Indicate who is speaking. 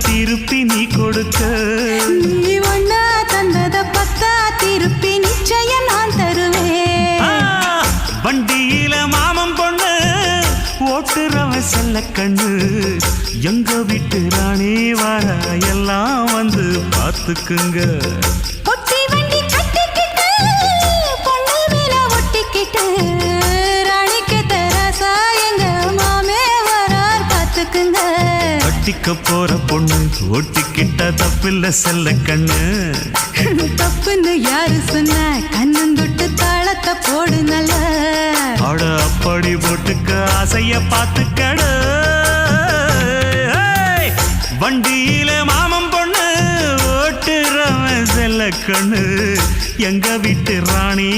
Speaker 1: திருப்பி நீ கொடுக்க.
Speaker 2: நீ ஒண்ணா தந்தத பத்தா திருப்பி நிச்சயம் நான் தருவேன்.
Speaker 1: வண்டியில மாமன் பொண்ணு ஓட்டுறவன் செல்ல கண்ணு. எங்க வீட்டு ராணி வர எல்லாம் வந்து பார்த்துக்குங்க.
Speaker 2: ஒட்டி வண்டி கட்டிக்கிட்டு பொண்ணு மேல ஒட்டிக்கிட்டு ராணிக்கு தராசா எங்க மாமே வரார் பார்த்துக்குங்க.
Speaker 1: ஒட்டிக்க போற பொண்ணு ஒட்டிக்கிட்ட தப்பில்ல செல்ல கண்ணு.
Speaker 2: தப்புன்னு யாரு சொன்ன கண்ணந்தொட்டு தாளத்தை போடு நல்ல.
Speaker 1: அட அப்படி போட்டுக்க ஆசைய பார்த்துக்கட. வண்டியில மாமன் பொண்ணு ஓட்டுறவன் செல்ல கண்ணு. எங்க வீட்டு ராணி